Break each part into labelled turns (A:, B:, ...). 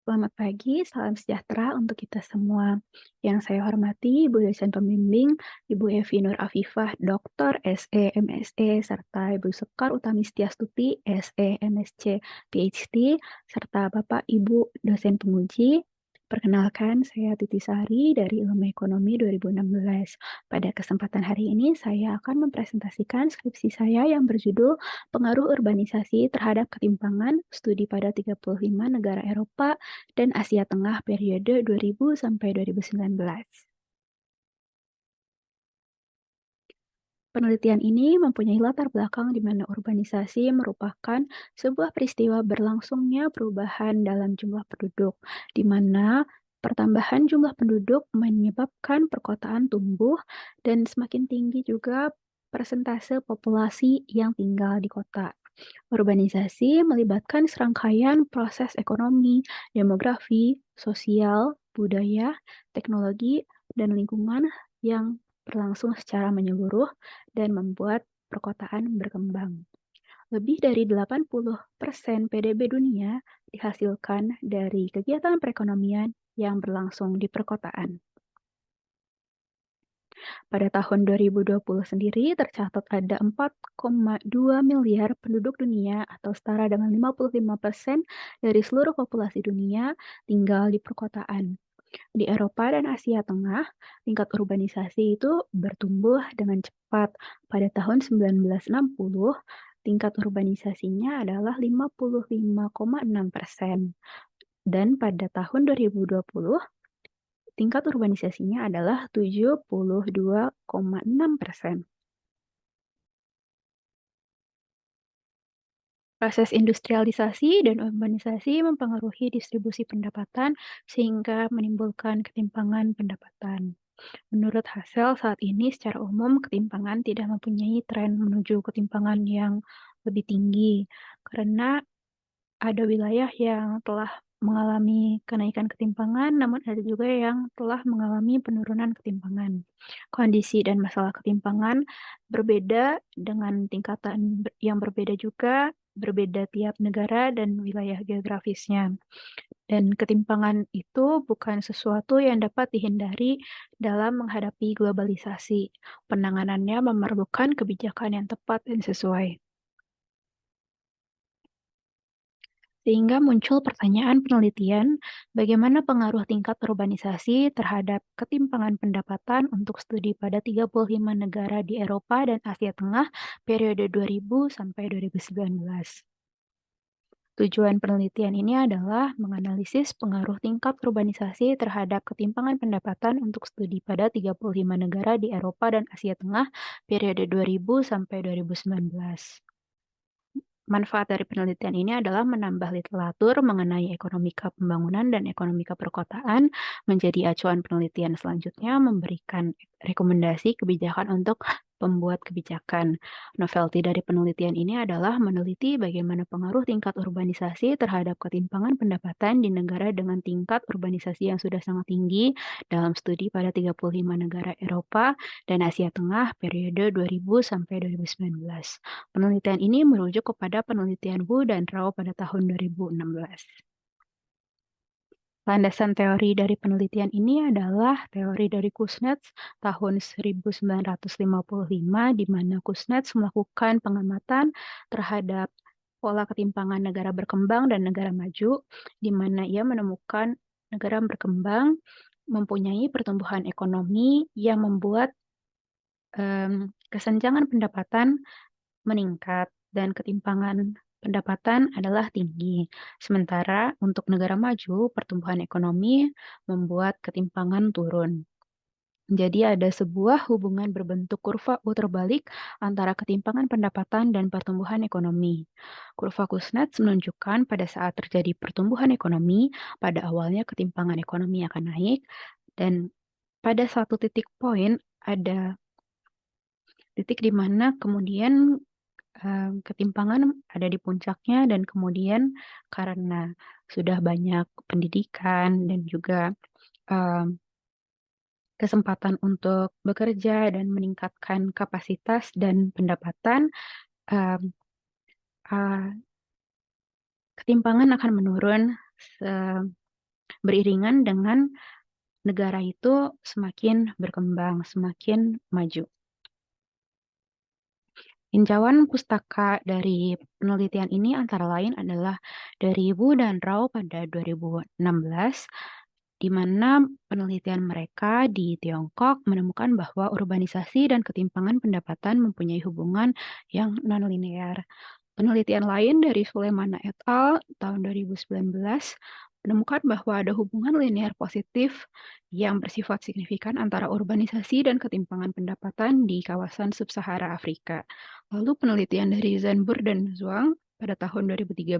A: Selamat pagi, salam sejahtera untuk kita semua. Yang saya hormati Ibu dosen pembimbing, Ibu Evi Nur Afifah, Doktor, SE, MSE, serta Ibu Sekar Utami Setiastuti, SE, MSc, PhD, serta Bapak Ibu dosen penguji. Perkenalkan, saya Titi Sari dari Ilmu Ekonomi 2016. Pada kesempatan hari ini, saya akan mempresentasikan skripsi saya yang berjudul Pengaruh Urbanisasi Terhadap Ketimpangan, Studi pada 35 Negara Eropa dan Asia Tengah periode 2000 sampai 2019. Penelitian ini mempunyai latar belakang di mana urbanisasi merupakan sebuah peristiwa berlangsungnya perubahan dalam jumlah penduduk, di mana pertambahan jumlah penduduk menyebabkan perkotaan tumbuh dan semakin tinggi juga persentase populasi yang tinggal di kota. Urbanisasi melibatkan serangkaian proses ekonomi, demografi, sosial, budaya, teknologi, dan lingkungan yang berlangsung secara menyeluruh dan membuat perkotaan berkembang. Lebih dari 80% PDB dunia dihasilkan dari kegiatan perekonomian yang berlangsung di perkotaan. Pada tahun 2020 sendiri tercatat ada 4,2 miliar penduduk dunia atau setara dengan 55% dari seluruh populasi dunia tinggal di perkotaan. Di Eropa dan Asia Tengah, tingkat urbanisasi itu bertumbuh dengan cepat. Pada tahun 1960, tingkat urbanisasinya adalah 55,6%. Dan pada tahun 2020, tingkat urbanisasinya adalah 72,6%. Proses industrialisasi dan urbanisasi mempengaruhi distribusi pendapatan sehingga menimbulkan ketimpangan pendapatan. Menurut hasil saat ini secara umum ketimpangan tidak mempunyai tren menuju ketimpangan yang lebih tinggi karena ada wilayah yang telah mengalami kenaikan ketimpangan, namun ada juga yang telah mengalami penurunan ketimpangan. Kondisi dan masalah ketimpangan berbeda dengan tingkatan yang berbeda juga, berbeda tiap negara dan wilayah geografisnya. Dan ketimpangan itu bukan sesuatu yang dapat dihindari dalam menghadapi globalisasi. Penanganannya memerlukan kebijakan yang tepat dan sesuai. Sehingga muncul pertanyaan penelitian, bagaimana pengaruh tingkat urbanisasi terhadap ketimpangan pendapatan untuk studi pada 35 negara di Eropa dan Asia Tengah periode 2000 sampai 2019. Tujuan penelitian ini adalah menganalisis pengaruh tingkat urbanisasi terhadap ketimpangan pendapatan untuk studi pada 35 negara di Eropa dan Asia Tengah periode 2000 sampai 2019. Manfaat dari penelitian ini adalah menambah literatur mengenai ekonomika pembangunan dan ekonomika perkotaan menjadi acuan penelitian selanjutnya, memberikan rekomendasi kebijakan untuk pembuat kebijakan. Novelty dari penelitian ini adalah meneliti bagaimana pengaruh tingkat urbanisasi terhadap ketimpangan pendapatan di negara dengan tingkat urbanisasi yang sudah sangat tinggi dalam studi pada 35 negara Eropa dan Asia Tengah periode 2000 sampai 2019. Penelitian ini merujuk kepada penelitian Wu dan Rao pada tahun 2016. Landasan teori dari penelitian ini adalah teori dari Kuznets tahun 1955, di mana Kuznets melakukan pengamatan terhadap pola ketimpangan negara berkembang dan negara maju, di mana ia menemukan negara berkembang mempunyai pertumbuhan ekonomi yang membuat kesenjangan pendapatan meningkat dan ketimpangan pendapatan adalah tinggi. Sementara untuk negara maju, pertumbuhan ekonomi membuat ketimpangan turun. Jadi ada sebuah hubungan berbentuk kurva U terbalik antara ketimpangan pendapatan dan pertumbuhan ekonomi. Kurva Kuznets menunjukkan pada saat terjadi pertumbuhan ekonomi, pada awalnya ketimpangan ekonomi akan naik, dan pada satu titik poin ada titik di mana kemudian ketimpangan ada di puncaknya dan kemudian karena sudah banyak pendidikan dan juga, mmm, kesempatan untuk bekerja dan meningkatkan kapasitas dan pendapatan, mmm, eee, ketimpangan akan menurun beriringan dengan negara itu semakin berkembang, semakin maju. Tinjauan pustaka dari penelitian ini antara lain adalah dari Wu dan Rao pada 2016, di mana penelitian mereka di Tiongkok menemukan bahwa urbanisasi dan ketimpangan pendapatan mempunyai hubungan yang nonlinear. Penelitian lain dari Sulemana et al. Tahun 2019 menemukan bahwa ada hubungan linear positif yang bersifat signifikan antara urbanisasi dan ketimpangan pendapatan di kawasan sub-Sahara Afrika. Lalu penelitian dari Zhenbur dan Zhuang pada tahun 2013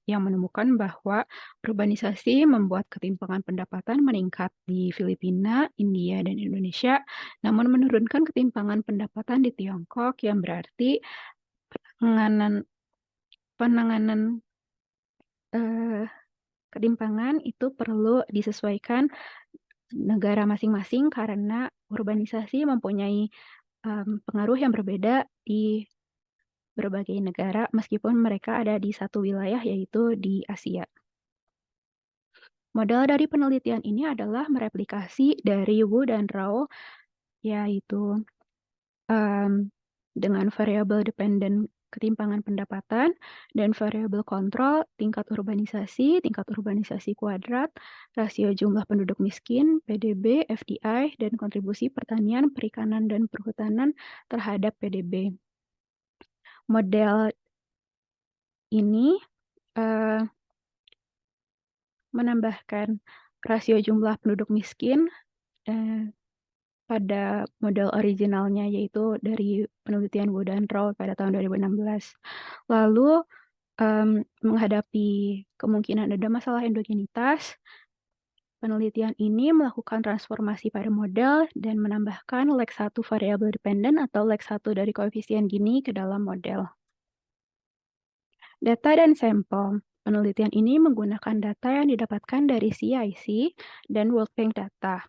A: yang menemukan bahwa urbanisasi membuat ketimpangan pendapatan meningkat di Filipina, India, dan Indonesia, namun menurunkan ketimpangan pendapatan di Tiongkok yang berarti penanganan penanganan, ketimpangan itu perlu disesuaikan negara masing-masing karena urbanisasi mempunyai, pengaruh yang berbeda di berbagai negara meskipun mereka ada di satu wilayah yaitu di Asia. Modal dari penelitian ini adalah mereplikasi dari Wu dan Rao, yaitu dengan variabel dependen ketimpangan pendapatan dan variabel kontrol tingkat urbanisasi kuadrat, rasio jumlah penduduk miskin, PDB, FDI, dan kontribusi pertanian, perikanan, dan perhutanan terhadap PDB. Model ini eee, menambahkan rasio jumlah penduduk miskin, eee pada model originalnya, yaitu dari penelitian Wu dan Rao pada tahun 2016. Lalu, menghadapi kemungkinan ada masalah endogenitas, penelitian ini melakukan transformasi pada model dan menambahkan leg 1 variabel dependen atau leg 1 dari koefisien Gini ke dalam model. Data dan sampel. Penelitian ini menggunakan data yang didapatkan dari CIC dan World Bank data.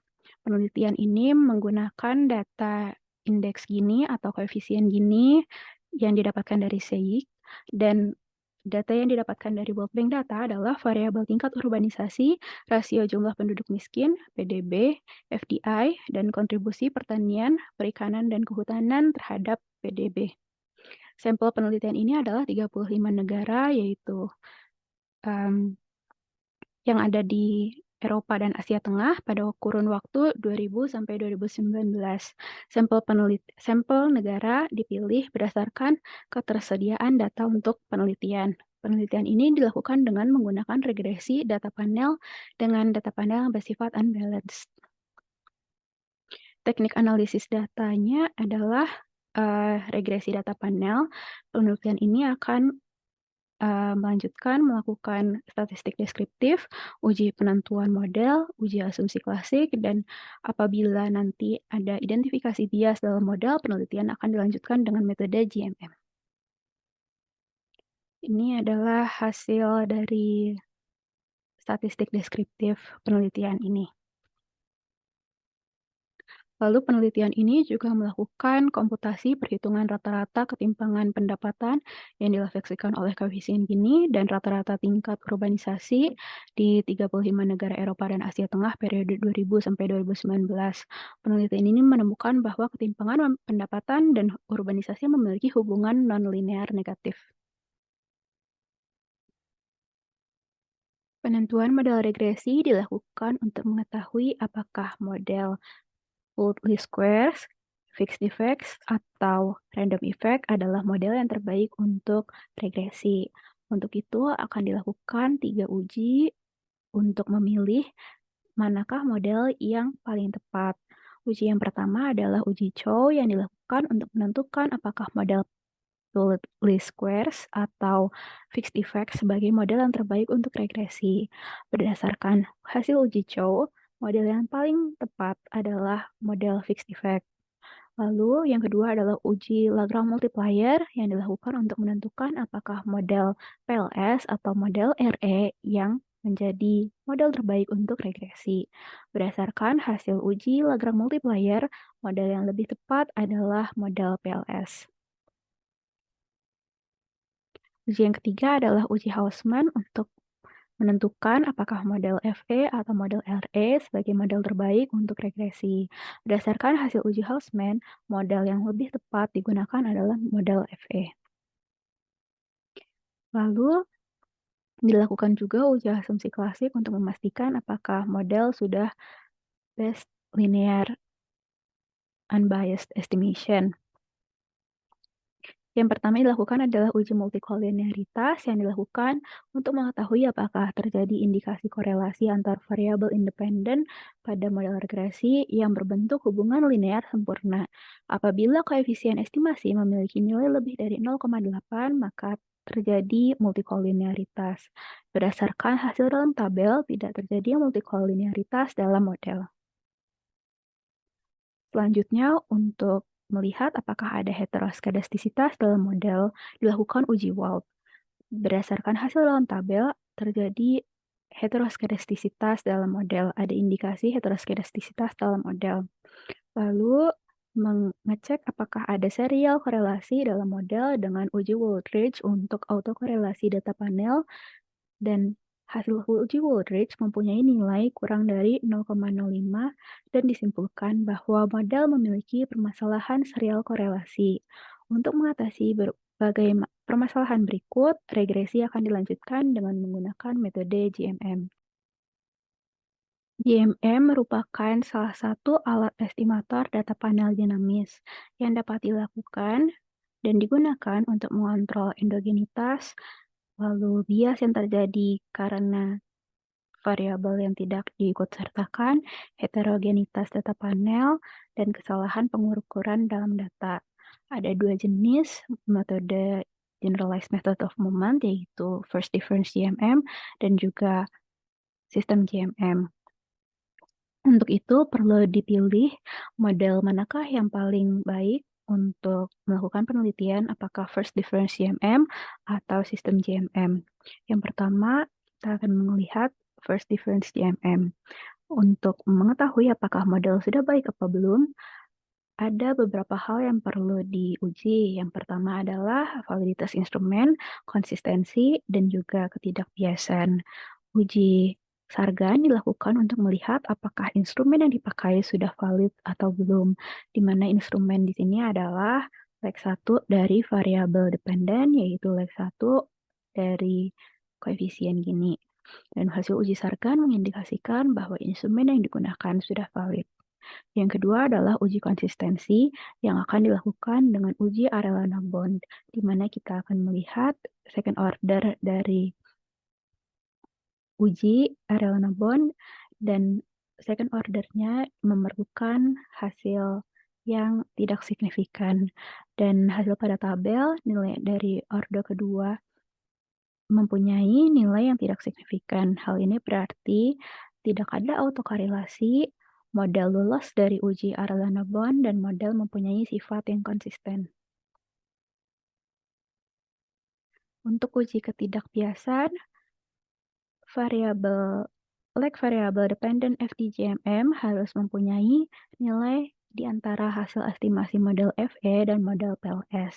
A: Penelitian ini menggunakan data indeks Gini atau koefisien Gini yang didapatkan dari SEIC, dan data yang didapatkan dari World Bank data adalah variabel tingkat urbanisasi, rasio jumlah penduduk miskin, PDB, FDI, dan kontribusi pertanian, perikanan, dan kehutanan terhadap PDB. Sampel penelitian ini adalah 35 negara, yaitu yang ada di Eropa dan Asia Tengah pada kurun waktu 2000 sampai 2019. Sampel negara dipilih berdasarkan ketersediaan data untuk penelitian. Penelitian ini dilakukan dengan menggunakan regresi data panel dengan data panel yang bersifat unbalanced. Teknik analisis datanya adalah, regresi data panel. Penelitian ini akan melanjutkan melakukan statistik deskriptif, uji penentuan model, uji asumsi klasik, dan apabila nanti ada identifikasi bias dalam model, penelitian akan dilanjutkan dengan metode GMM. Ini adalah hasil dari statistik deskriptif penelitian ini. Lalu penelitian ini juga melakukan komputasi perhitungan rata-rata ketimpangan pendapatan yang direfleksikan oleh koefisien Gini dan rata-rata tingkat urbanisasi di 35 negara Eropa dan Asia Tengah periode 2000 sampai 2019. Penelitian ini menemukan bahwa ketimpangan pendapatan dan urbanisasi memiliki hubungan nonlinear negatif. Penentuan model regresi dilakukan untuk mengetahui apakah model Pooled least squares, fixed effects, atau random effect adalah model yang terbaik untuk regresi. Untuk itu akan dilakukan 3 uji untuk memilih manakah model yang paling tepat. Uji yang pertama adalah uji Chow yang dilakukan untuk menentukan apakah model Pooled least squares atau fixed effect sebagai model yang terbaik untuk regresi. Berdasarkan hasil uji Chow, model yang paling tepat adalah model fixed effect. Lalu yang kedua adalah uji Lagrange multiplier yang dilakukan untuk menentukan apakah model PLS atau model RE yang menjadi model terbaik untuk regresi. Berdasarkan hasil uji Lagrange multiplier, model yang lebih tepat adalah model PLS. Uji yang ketiga adalah uji Hausman untuk Menentukan apakah model FE atau model RE sebagai model terbaik untuk regresi. Berdasarkan hasil uji Hausman, model yang lebih tepat digunakan adalah model FE. Lalu, dilakukan juga uji asumsi klasik untuk memastikan apakah model sudah best linear unbiased estimation. Yang pertama dilakukan adalah uji multikolinearitas yang dilakukan untuk mengetahui apakah terjadi indikasi korelasi antar variabel independen pada model regresi yang berbentuk hubungan linear sempurna. Apabila koefisien estimasi memiliki nilai lebih dari 0,8, maka terjadi multikolinearitas. Berdasarkan hasil dalam tabel, tidak terjadi multikolinearitas dalam model. Selanjutnya, untuk melihat apakah ada heteroskedastisitas dalam model, dilakukan uji Wald. Berdasarkan hasil dalam tabel, terjadi heteroskedastisitas dalam model. Ada indikasi heteroskedastisitas dalam model. Lalu, mengecek apakah ada serial korelasi dalam model dengan uji Wooldridge untuk autokorelasi data panel dan hasil uji Woolrich mempunyai nilai kurang dari 0,05 dan disimpulkan bahwa model memiliki permasalahan serial korelasi. Untuk mengatasi berbagai permasalahan berikut, regresi akan dilanjutkan dengan menggunakan metode GMM. GMM merupakan salah satu alat estimator data panel dinamis yang dapat dilakukan dan digunakan untuk mengontrol endogenitas, lalu bias yang terjadi karena variabel yang tidak diikutsertakan, heterogenitas data panel, dan kesalahan pengukuran dalam data. Ada dua jenis metode Generalized Method of Moment, yaitu First Difference GMM dan juga Sistem GMM. Untuk itu perlu dipilih model manakah yang paling baik untuk melakukan penelitian apakah First Difference GMM atau Sistem GMM. Yang pertama, kita akan melihat First Difference GMM. Untuk mengetahui apakah model sudah baik apa belum, ada beberapa hal yang perlu diuji. Yang pertama adalah validitas instrumen, konsistensi, dan juga ketidakbiasan. Uji Sargan dilakukan untuk melihat apakah instrumen yang dipakai sudah valid atau belum, di mana instrumen di sini adalah leg 1 dari variabel dependen, yaitu leg 1 dari koefisien Gini. Dan hasil uji Sargan mengindikasikan bahwa instrumen yang digunakan sudah valid. Yang kedua adalah uji konsistensi yang akan dilakukan dengan uji Arellano-Bond, di mana kita akan melihat second order dari uji Arellano-Bond dan second order-nya memerlukan hasil yang tidak signifikan. Dan hasil pada tabel, nilai dari order kedua mempunyai nilai yang tidak signifikan. Hal ini berarti tidak ada autokorelasi, model lolos dari uji Arellano-Bond, dan model mempunyai sifat yang konsisten. Untuk uji ketidakbiasan, variabel dependent FDGMM harus mempunyai nilai di antara hasil estimasi model FE dan model PLS.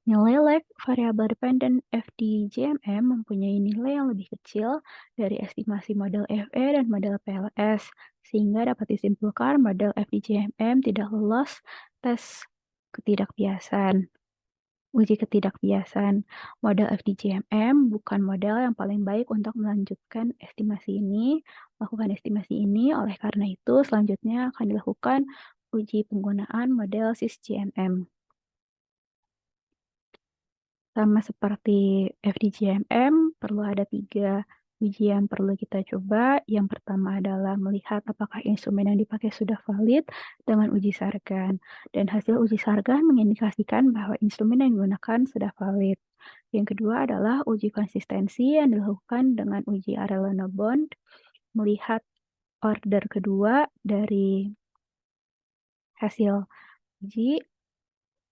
A: Nilai lag variabel dependent FDGMM mempunyai nilai yang lebih kecil dari estimasi model FE dan model PLS, sehingga dapat disimpulkan model FDGMM tidak lolos tes ketidakbiasan. Uji ketidakbiasan. Model FDGMM bukan model yang paling baik untuk melanjutkan melakukan estimasi ini, oleh karena itu selanjutnya akan dilakukan uji penggunaan model SysGMM. Sama seperti FDGMM, perlu ada 3 uji yang perlu kita coba. Yang pertama adalah melihat apakah instrumen yang dipakai sudah valid dengan uji Sargan. Dan hasil uji Sargan mengindikasikan bahwa instrumen yang digunakan sudah valid. Yang kedua adalah uji konsistensi yang dilakukan dengan uji Arellano-Bond, melihat order kedua dari hasil uji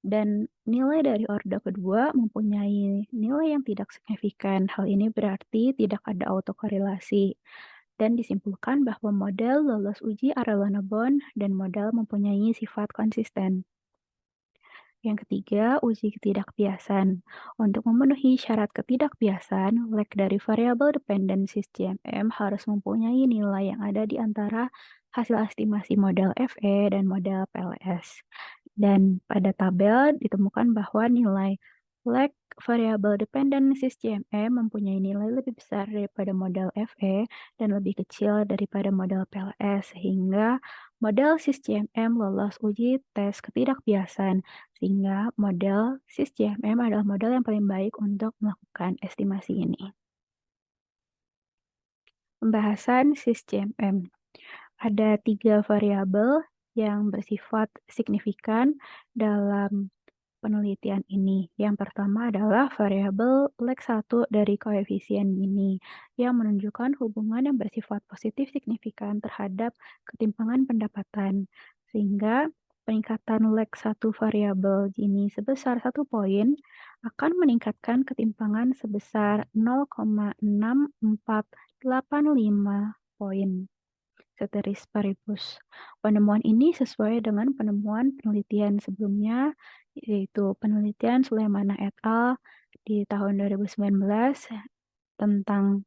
A: dan nilai dari order kedua mempunyai nilai yang tidak signifikan. Hal ini berarti tidak ada autokorelasi. Dan disimpulkan bahwa model lolos uji Arellano-Bond dan model mempunyai sifat konsisten. Yang ketiga, uji ketidakbiasan. Untuk memenuhi syarat ketidakbiasan, leg dari variable dependencies CMM harus mempunyai nilai yang ada di antara hasil estimasi model FE dan model PLS. Dan pada tabel ditemukan bahwa nilai leg variable dependencies CMM mempunyai nilai lebih besar daripada model FE dan lebih kecil daripada model PLS, sehingga model SysGMM lolos uji tes ketidakbiasan, sehingga model SysGMM adalah model yang paling baik untuk melakukan estimasi ini. Pembahasan SysGMM. Ada 3 variabel yang bersifat signifikan dalam penelitian ini. Yang pertama adalah variabel leg 1 dari koefisien Gini yang menunjukkan hubungan yang bersifat positif signifikan terhadap ketimpangan pendapatan. Sehingga peningkatan leg 1 variabel Gini sebesar 1 poin akan meningkatkan ketimpangan sebesar 0,6485 poin. Ceteris paribus. Penemuan ini sesuai dengan penemuan penelitian sebelumnya, yaitu penelitian Sulaimana et al. Di tahun 2019 tentang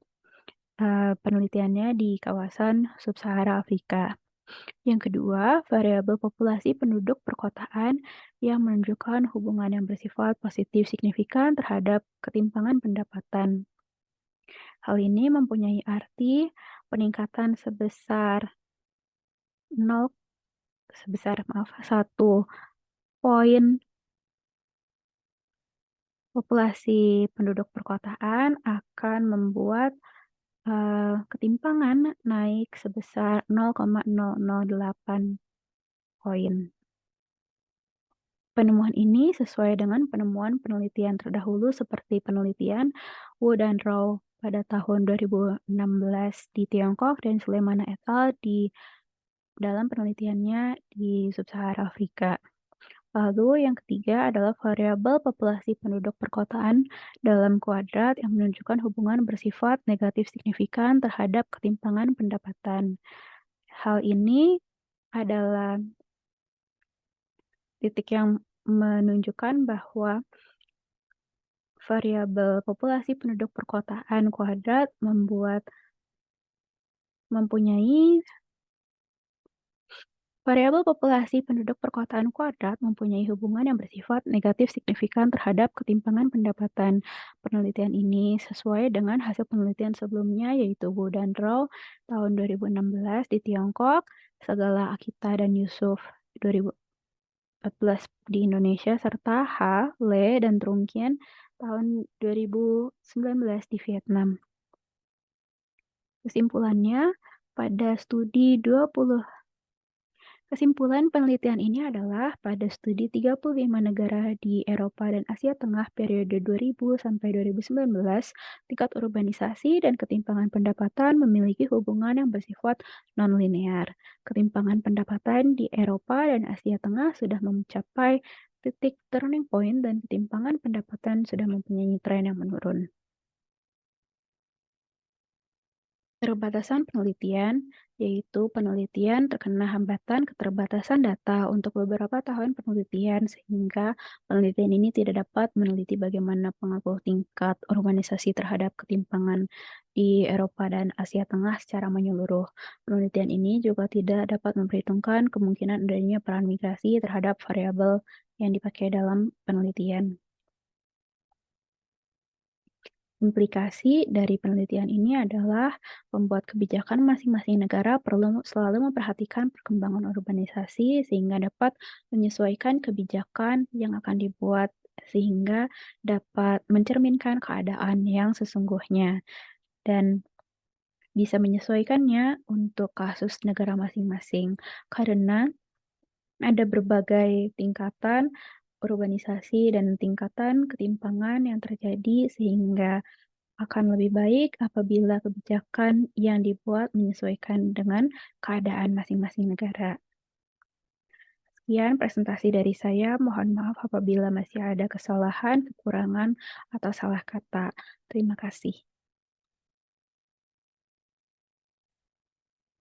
A: penelitiannya di kawasan Sub-Sahara Afrika. Yang kedua, variabel populasi penduduk perkotaan yang menunjukkan hubungan yang bersifat positif signifikan terhadap ketimpangan pendapatan. Hal ini mempunyai arti peningkatan satu poin populasi penduduk perkotaan akan membuat, ketimpangan naik sebesar 0,008 poin. Penemuan ini sesuai dengan penemuan penelitian terdahulu seperti penelitian Wu dan Rao pada tahun 2016 di Tiongkok dan Sulaimana et al. Di dalam penelitiannya di Sub-Sahara Afrika. Lalu yang ketiga adalah variabel populasi penduduk perkotaan dalam kuadrat yang menunjukkan hubungan bersifat negatif signifikan terhadap ketimpangan pendapatan. Hal ini adalah titik yang menunjukkan bahwa variabel populasi penduduk perkotaan kuadrat mempunyai variabel populasi penduduk perkotaan kuadrat mempunyai hubungan yang bersifat negatif signifikan terhadap ketimpangan pendapatan. Penelitian ini sesuai dengan hasil penelitian sebelumnya yaitu Wu dan Rao tahun 2016 di Tiongkok, Segala Akita dan Yusuf 2014 di Indonesia, serta Ha, Le, dan Trungkien tahun 2019 di Vietnam. Kesimpulannya, pada studi 20 Kesimpulan penelitian ini adalah pada studi 35 negara di Eropa dan Asia Tengah periode 2000 sampai 2019, tingkat urbanisasi dan ketimpangan pendapatan memiliki hubungan yang bersifat nonlinear. Ketimpangan pendapatan di Eropa dan Asia Tengah sudah mencapai titik turning point dan ketimpangan pendapatan sudah mempunyai tren yang menurun. Keterbatasan penelitian, yaitu penelitian terkena hambatan keterbatasan data untuk beberapa tahun penelitian sehingga penelitian ini tidak dapat meneliti bagaimana pengaruh tingkat urbanisasi terhadap ketimpangan di Eropa dan Asia Tengah secara menyeluruh. Penelitian ini juga tidak dapat memperhitungkan kemungkinan adanya peran migrasi terhadap variabel yang dipakai dalam penelitian. Implikasi dari penelitian ini adalah pembuat kebijakan masing-masing negara perlu selalu memperhatikan perkembangan urbanisasi sehingga dapat menyesuaikan kebijakan yang akan dibuat sehingga dapat mencerminkan keadaan yang sesungguhnya dan bisa menyesuaikannya untuk kasus negara masing-masing. Karena ada berbagai tingkatan urbanisasi dan tingkatan ketimpangan yang terjadi sehingga akan lebih baik apabila kebijakan yang dibuat menyesuaikan dengan keadaan masing-masing negara. Sekian presentasi dari saya, mohon maaf apabila masih ada kesalahan, kekurangan, atau salah kata. Terima kasih.